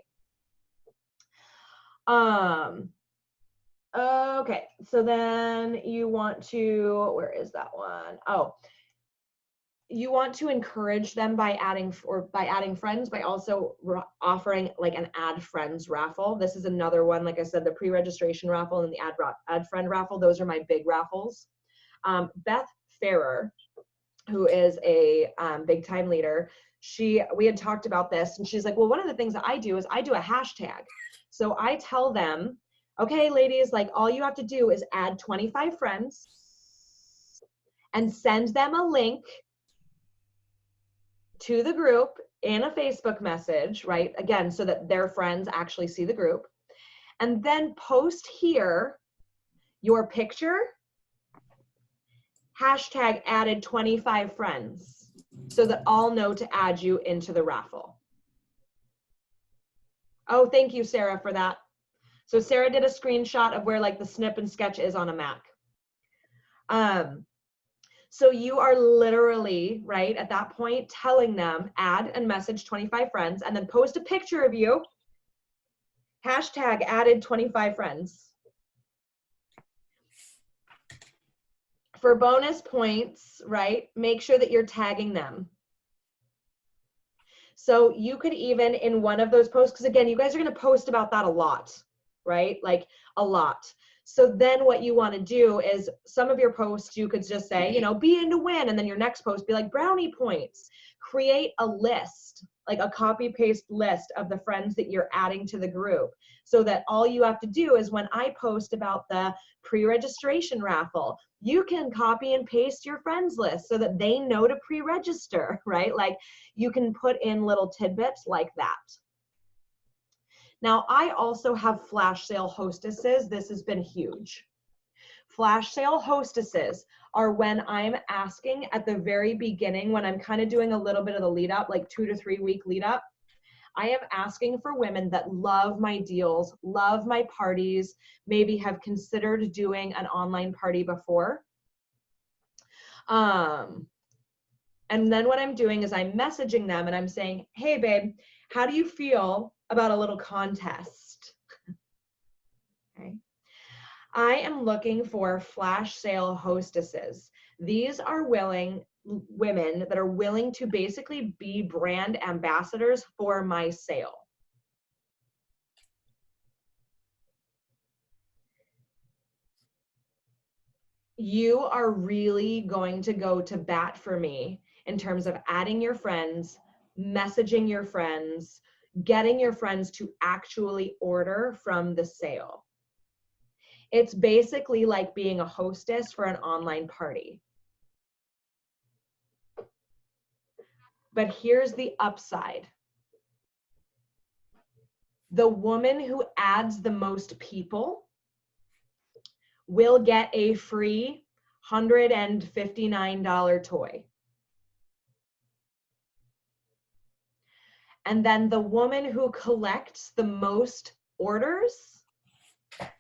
Okay, so then you want to, where is that one? Oh, you want to encourage them by adding friends, by also offering like an add friends raffle. This is another one, like I said, the pre-registration raffle and the add friend raffle. Those are my big raffles. Beth Farrer, who is a big time leader, we had talked about this, and she's like, well, one of the things that I do is I do a hashtag. So I tell them, okay, ladies, like all you have to do is add 25 friends and send them a link to the group in a Facebook message, right? Again, so that their friends actually see the group. And then post here your picture, hashtag added 25 friends, so that all know to add you into the raffle. Oh, thank you, Sarah, for that. So Sarah did a screenshot of where like the snip and sketch is on a Mac. So you are literally, right, at that point, telling them, add and message 25 friends, and then post a picture of you, hashtag added 25 friends. For bonus points, right, make sure that you're tagging them. So you could even, in one of those posts, because again, you guys are going to post about that a lot, right? Like a lot. So then what you want to do is some of your posts, you could just say, you know, be in to win. And then your next post be like brownie points. Create a list, like a copy paste list of the friends that you're adding to the group, so that all you have to do is when I post about the pre-registration raffle, you can copy and paste your friends list so that they know to pre-register, right? Like you can put in little tidbits like that. Now, I also have flash sale hostesses. This has been huge. Flash sale hostesses are when I'm asking at the very beginning, when I'm kind of doing a little bit of the lead up, like 2 to 3 week lead up, I am asking for women that love my deals, love my parties, maybe have considered doing an online party before. And then what I'm doing is I'm messaging them and I'm saying, hey babe, how do you feel about a little contest? Okay. I am looking for flash sale hostesses. These are women that are willing to basically be brand ambassadors for my sale. You are really going to go to bat for me in terms of adding your friends, messaging your friends, getting your friends to actually order from the sale. It's basically like being a hostess for an online party. But here's the upside. The woman who adds the most people will get a free $159 toy. And then the woman who collects the most orders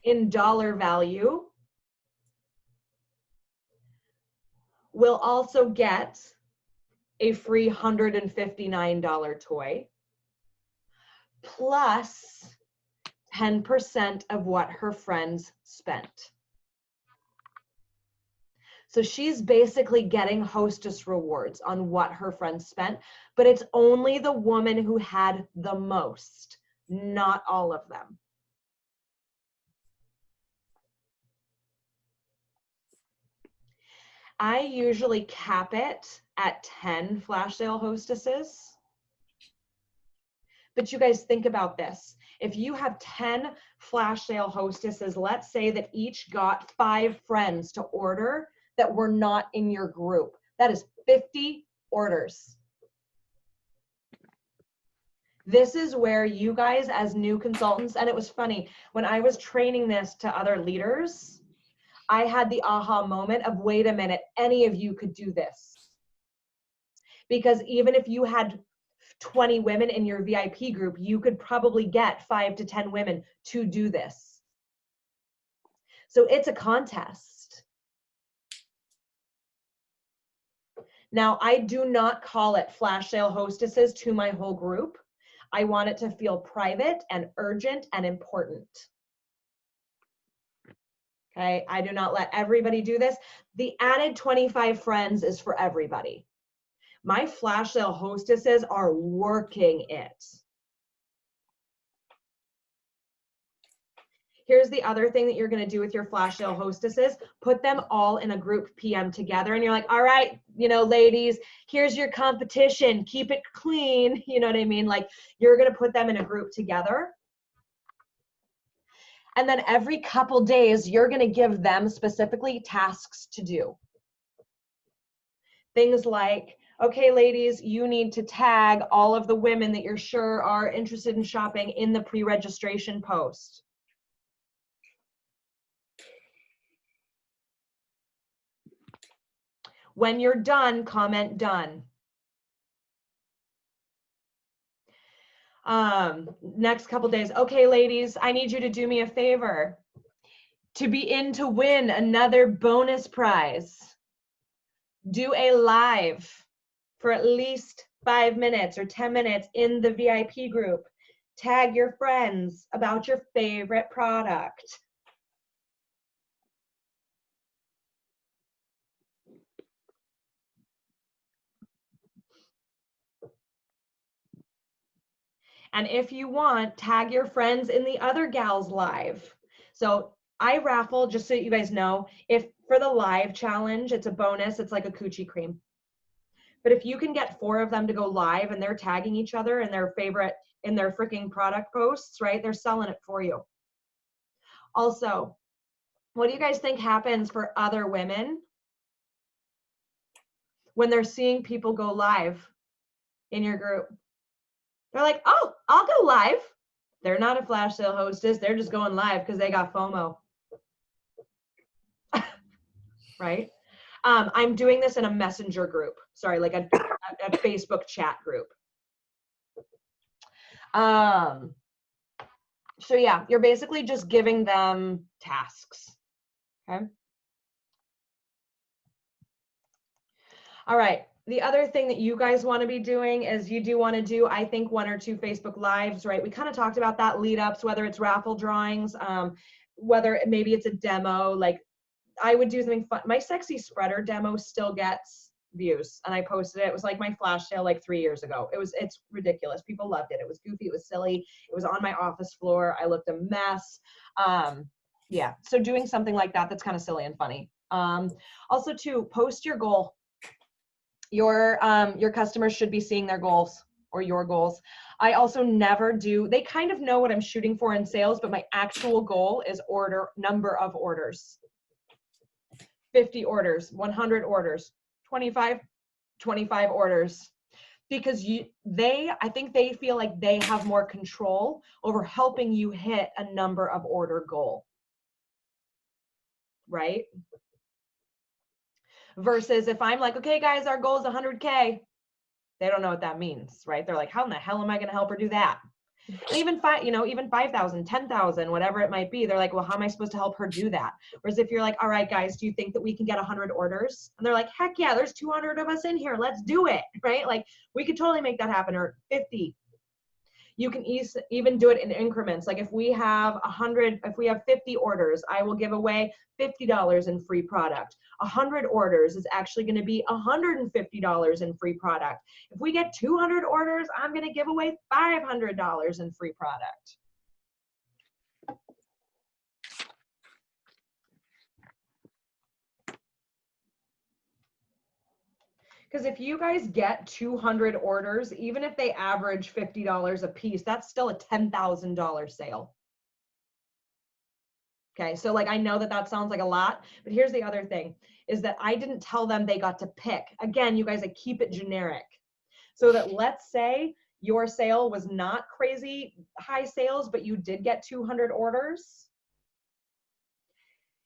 in dollar value will also get a free $159 toy, plus 10% of what her friends spent. So she's basically getting hostess rewards on what her friends spent, but it's only the woman who had the most, not all of them. I usually cap it at 10 flash sale hostesses. But you guys think about this. If you have 10 flash sale hostesses, let's say that each got 5 friends to order that were not in your group. That is 50 orders. This is where you guys as new consultants, and it was funny, when I was training this to other leaders, I had the aha moment of, wait a minute, any of you could do this. Because even if you had 20 women in your VIP group, you could probably get 5 to 10 women to do this. So it's a contest. Now, I do not call it flash sale hostesses to my whole group. I want it to feel private and urgent and important. Okay, I do not let everybody do this. The added 25 friends is for everybody. My flash sale hostesses are working it. Here's the other thing that you're going to do with your flash sale hostesses. Put them all in a group PM together, and you're like, all right, you know, ladies, here's your competition. Keep it clean. You know what I mean? Like, you're going to put them in a group together. And then every couple days, you're going to give them specifically tasks to do. Things like, okay, ladies, you need to tag all of the women that you're sure are interested in shopping in the pre-registration post. When you're done, comment done. Next couple days, okay, ladies, I need you to do me a favor. To be in to win another bonus prize, do a live for at least 5 minutes or 10 minutes in the VIP group. Tag your friends about your favorite product. And if you want, tag your friends in the other gals live. So I raffle, just so you guys know, if for the live challenge, it's a bonus, it's like a coochie cream. But if you can get 4 of them to go live and they're tagging each other in their favorite, in their freaking product posts, right? They're selling it for you. Also, what do you guys think happens for other women when they're seeing people go live in your group? They're like, oh, I'll go live. They're not a flash sale hostess. They're just going live because they got FOMO. Right? I'm doing this in a messenger group. Sorry, like a Facebook chat group. So yeah, you're basically just giving them tasks. Okay. All right. The other thing that you guys want to be doing is you do want to do, I think, 1 or 2 Facebook Lives, right? We kind of talked about that lead ups, whether it's raffle drawings, whether maybe it's a demo. Like, I would do something fun. My sexy spreader demo still gets views, and I posted it. It was like my flash sale like 3 years ago. It's ridiculous. People loved it. It was goofy. It was silly. It was on my office floor. I looked a mess. Yeah. So doing something like that, that's kind of silly and funny. Also to post your goal. Your customers should be seeing their goals or your goals. I also never do, they kind of know what I'm shooting for in sales, but my actual goal is number of orders. 50 orders, 100 orders, 25 orders. Because I think they feel like they have more control over helping you hit a number of order goal. Right? Versus if I'm like, okay, guys, our goal is 100K. They don't know what that means, right? They're like, how in the hell am I going to help her do that? And even 5,000, 10,000, whatever it might be. They're like, well, how am I supposed to help her do that? Whereas if you're like, all right, guys, do you think that we can get 100 orders? And they're like, heck yeah, there's 200 of us in here. Let's do it, right? Like, we could totally make that happen, or 50. You can even do it in increments. Like if we have 50 orders, I will give away $50 in free product. 100 orders is actually going to be $150 in free product. If we get 200 orders, I'm going to give away $500 in free product. Because if you guys get 200 orders, even if they average $50 a piece, that's still a $10,000 sale. Okay, so like I know that that sounds like a lot, but here's the other thing is that I didn't tell them they got to pick. Again, you guys, I keep it generic. So that let's say your sale was not crazy high sales, but you did get 200 orders.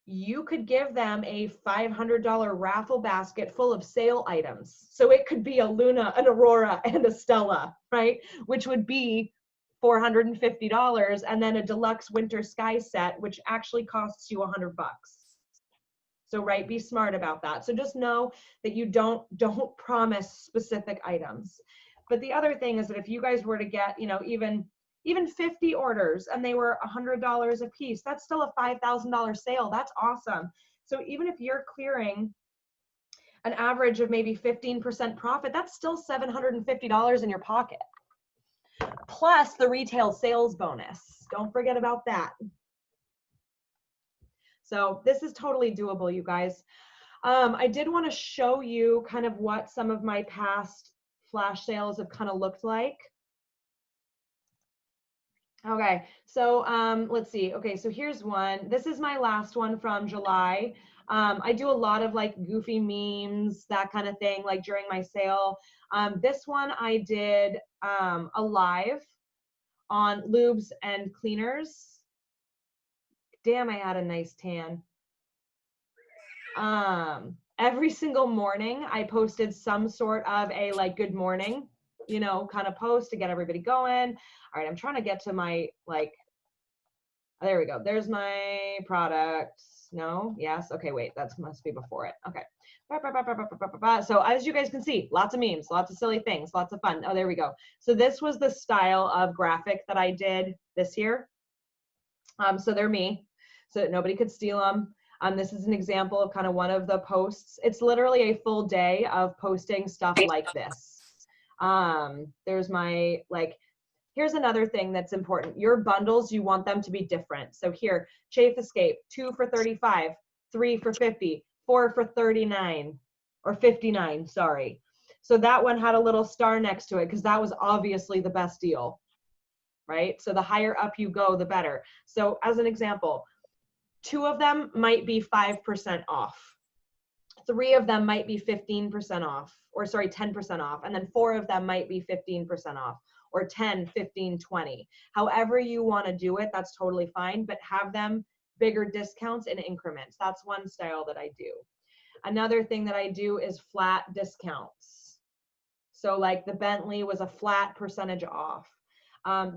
You could give them a $500 raffle basket full of sale items. So it could be a Luna, an Aurora, and a Stella, right? Which would be $450, and then a deluxe winter sky set, which actually costs you $100. So, right, be smart about that. So just know that you don't promise specific items. But the other thing is that if you guys were to get, you know, even 50 orders and they were $100 a piece, that's still a $5,000 sale. That's awesome. So even if you're clearing an average of maybe 15% profit, that's still $750 in your pocket. Plus the retail sales bonus. Don't forget about that. So this is totally doable, you guys. I did want to show you kind of what some of my past flash sales have kind of looked like. Okay, so let's see. Okay, so here's one. This is my last one from July. I do a lot of like goofy memes, that kind of thing, like during my sale. This one I did a live on lubes and cleaners. Damn, I had a nice tan. Every single morning I posted some sort of a like good morning, you know, kind of post to get everybody going. All right, I'm trying to get to my like, there we go. There's my products. No, yes. Okay, wait, that must be before it. Okay. So as you guys can see, lots of memes, lots of silly things, lots of fun. Oh, there we go. So this was the style of graphic that I did this year. So they're me, so that nobody could steal them. This is an example of kind of one of the posts. It's literally a full day of posting stuff like this. There's my, like, here's another thing that's important. Your bundles, you want them to be different. So here, Chafe Escape, 2 for 35, 3 for 50, 4 for 39, or 59, sorry. So that one had a little star next to it because that was obviously the best deal, right? So the higher up you go, the better. So as an example, 2 of them might be 5% off. 3 of them might be 15% off, or sorry, 10% off. And then 4 of them might be 15% off, or 10, 15, 20. However you want to do it, that's totally fine, but have them bigger discounts in increments. That's one style that I do. Another thing that I do is flat discounts. So like the Bentley was a flat percentage off.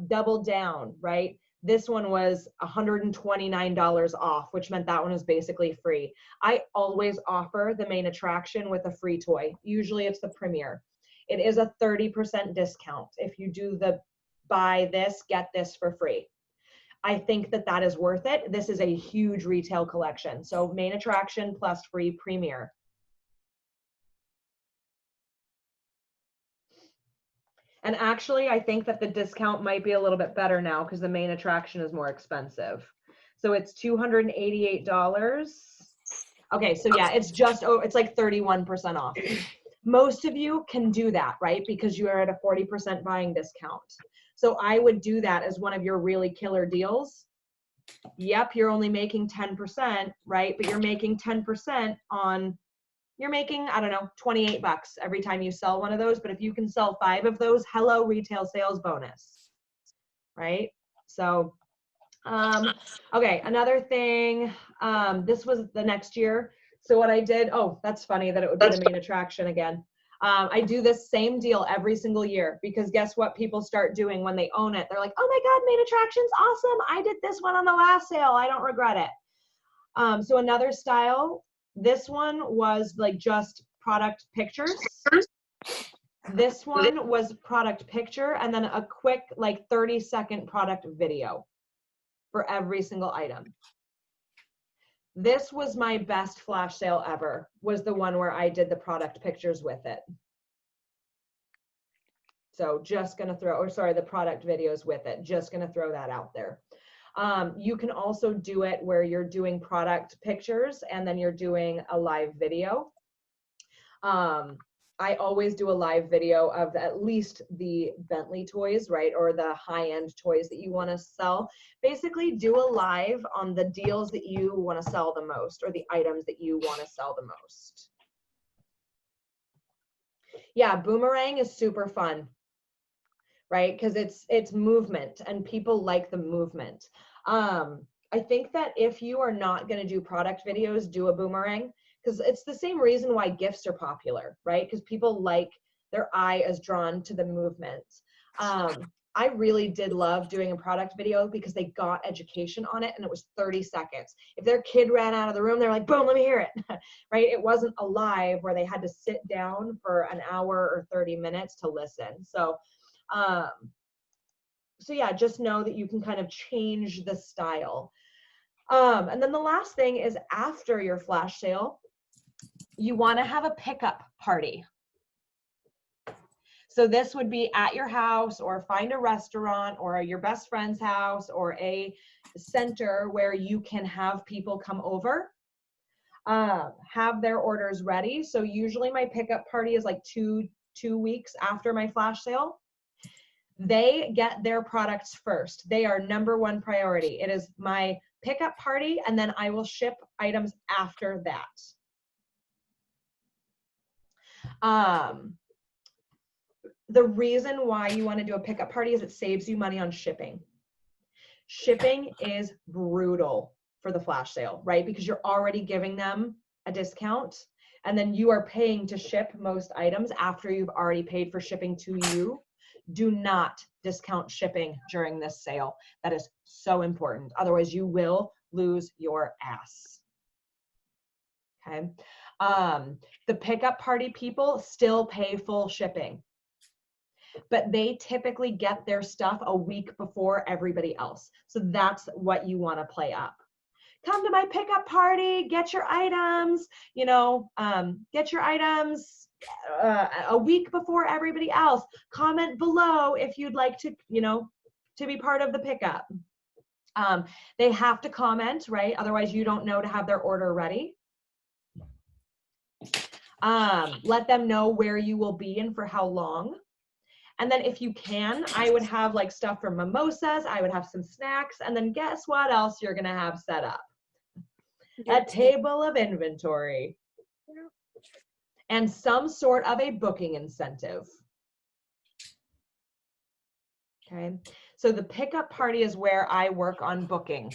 Double down, right? This one was $129 off, which meant that one was basically free. I always offer the main attraction with a free toy. Usually it's the Premier. It is a 30% discount if you do the buy this, get this for free. I think that that is worth it. This is a huge retail collection. So main attraction plus free Premier. And actually, I think that the discount might be a little bit better now because the main attraction is more expensive. So it's $288. Okay, so yeah, it's just, it's like 31% off. Most of you can do that, right? Because you are at a 40% buying discount. So I would do that as one of your really killer deals. Yep, you're only making 10%, right? But you're making 10% on, you're making, I don't know, 28 bucks every time you sell one of those. But if you can sell 5 of those, hello, retail sales bonus, right? So, okay, another thing, this was the next year. So what I did, oh, that's funny that it would be the main attraction again. I do this same deal every single year because guess what people start doing when they own it? They're like, oh my God, main attraction's awesome. I did this one on the last sale. I don't regret it. So another style, this one was like just product pictures. This one was product picture and then a quick like 30-second product video for every single item. This was my best flash sale ever, was the one where I did the product pictures with it. So just gonna throw, or sorry, the product videos with it, just gonna throw that out there. You can also do it where you're doing product pictures and then you're doing a live video. I always do a live video of at least the Bentley toys, right? Or the high-end toys that you want to sell. Basically do a live on the deals that you want to sell the most, or the items that you want to sell the most. Yeah, boomerang is super fun, right? Because it's movement and people like the movement. I think that if you are not going to do product videos, do a boomerang, because it's the same reason why gifts are popular, right? Because people like, their eye is drawn to the movement. I really did love doing a product video because they got education on it and it was 30 seconds. If their kid ran out of the room, they're like, boom, let me hear it, right? It wasn't a live where they had to sit down for an hour or 30 minutes to listen. So yeah, just know that you can kind of change the style. And then the last thing is, after your flash sale, you want to have a pickup party. So this would be at your house, or find a restaurant or your best friend's house, or a center where you can have people come over, have their orders ready. So usually my pickup party is like two weeks after my flash sale. They get their products first. They are #1 priority. It is my pickup party, and then I will ship items after that. The reason why you want to do a pickup party is it saves you money on shipping. Shipping is brutal for the flash sale, right? Because you're already giving them a discount, and then you are paying to ship most items after you've already paid for shipping to you. Do not discount shipping during this sale. That is so important. Otherwise, you will lose your ass. Okay. The pickup party people still pay full shipping, but they typically get their stuff a week before everybody else. So that's what you want to play up. Come to my pickup party, get your items, get your items a week before everybody else. Comment below if you'd like to, to be part of the pickup. They have to comment, right? Otherwise you don't know to have their order ready. Let them know where you will be and for how long. And then if you can, I would have like stuff for mimosas. I would have some snacks. And then guess what else you're going to have set up? A table of inventory. And some sort of a booking incentive. Okay. So the pickup party is where I work on booking.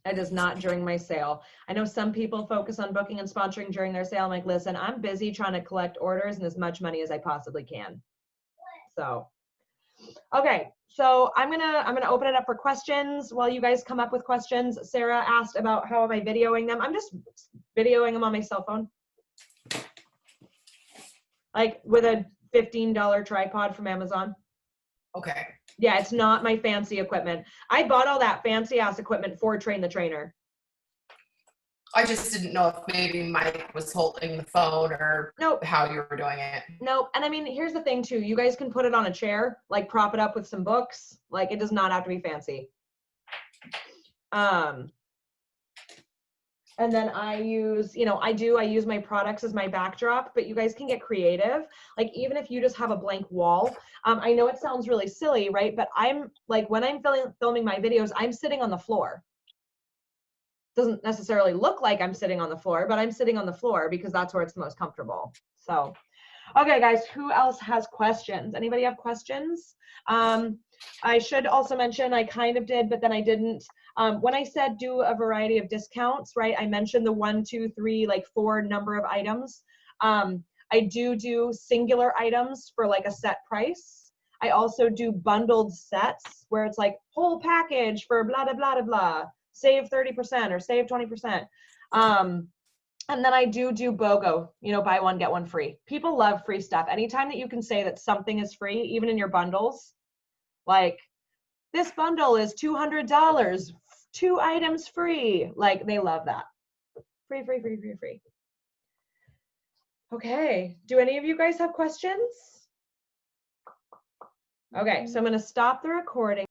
It is not during my sale. I know some people focus on booking and sponsoring during their sale. I'm like, listen, I'm busy trying to collect orders and as much money as I possibly can. So, okay. So I'm gonna open it up for questions while you guys come up with questions. Sarah asked about how am I videoing them. I'm just videoing them on my cell phone. Like with a $15 tripod from Amazon. Okay. Yeah, it's not my fancy equipment. I bought all that fancy ass equipment for Train the Trainer. I just didn't know if maybe Mike was holding the phone or Nope. how you were doing it. Nope. And I mean, here's the thing too. You guys can put it on a chair, like prop it up with some books. Like it does not have to be fancy. And then I use, I use my products as my backdrop, but you guys can get creative. Like even if you just have a blank wall, I know it sounds really silly, right? But I'm like, when I'm filming my videos, I'm sitting on the floor. Doesn't necessarily look like I'm sitting on the floor, but I'm sitting on the floor because that's where it's the most comfortable. So, okay, guys, who else has questions? Anybody have questions? I should also mention, I kind of did, but then I didn't. When I said do a variety of discounts, right, I mentioned the 1, 2, 3, like 4 number of items. I do singular items for like a set price. I also do bundled sets where it's like whole package for blah, blah, blah, blah, blah. Save 30% or save 20%. And then I do BOGO, buy one, get one free. People love free stuff. Anytime that you can say that something is free, even in your bundles, like this bundle is $200, 2 items free. Like they love that. Free, free, free, free, free. Okay. Do any of you guys have questions? Okay. So I'm going to stop the recording.